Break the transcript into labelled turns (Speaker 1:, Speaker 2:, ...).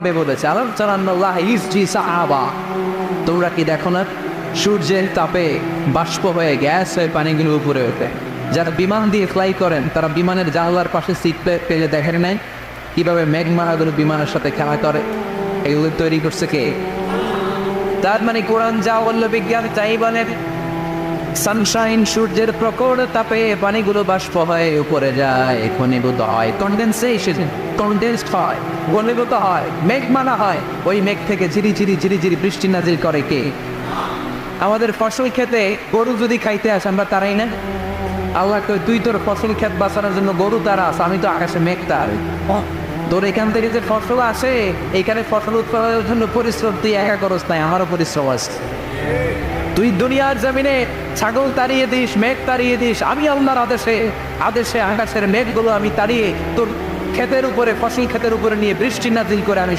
Speaker 1: বলেছে আল্লাহ ইসজি সাহাবা, তোমরা কি দেখো না সূর্যের তাপে বাষ্প হয়ে গ্যাস হয়ে পানিগুলো উপরে ওঠে। যারা বিমান দিয়ে ফ্লাই করেন তারা বিমানের জানলার পাশে সিট পেলে দেখেন নাই কিভাবে মেঘমালাগুলো বিমানের সাথে খেলা করে। এগুলো তৈরি করছে কে? তার মানে কোরআন যা বলল বিজ্ঞান তাই বলেন। সানশাইন, সূর্যের প্রখর তাপে পানিগুলো বাষ্প হয়ে উপরে যায়, ঘনীভূত হয়, কন্ডেন্সড হয়, ঘনীভূত হয়, মেঘমালা হয়। ওই মেঘ থেকে ঝিরি ঝিরি বৃষ্টি নাজিল করে কে? আমাদের ফসল খেতে গরু যদি খাইতে আসে আমরা তারাই না। আল্লাহ কই তুই তোর ফসল ক্ষেত বাঁচানোর জন্য গরু তারাস, আমি তো আকাশে মেঘ তার। তোর এখান থেকে যে ফসল আসে এখানে ফসল উৎপাদনের জন্য পরিশ্রম তুই একা করস নাই, আমারও পরিশ্রম আছে। তুই দুনিয়ার জমিনে ছাগল তাড়িয়ে দিস, মেঘ তাড়িয়ে দিস, আমি আল্লাহর আদেশে আকাশের মেঘগুলো আমি তাড়িয়ে তোর ক্ষেতের উপরে, ফসল ক্ষেতের উপরে নিয়ে বৃষ্টি নাজিল করে আমি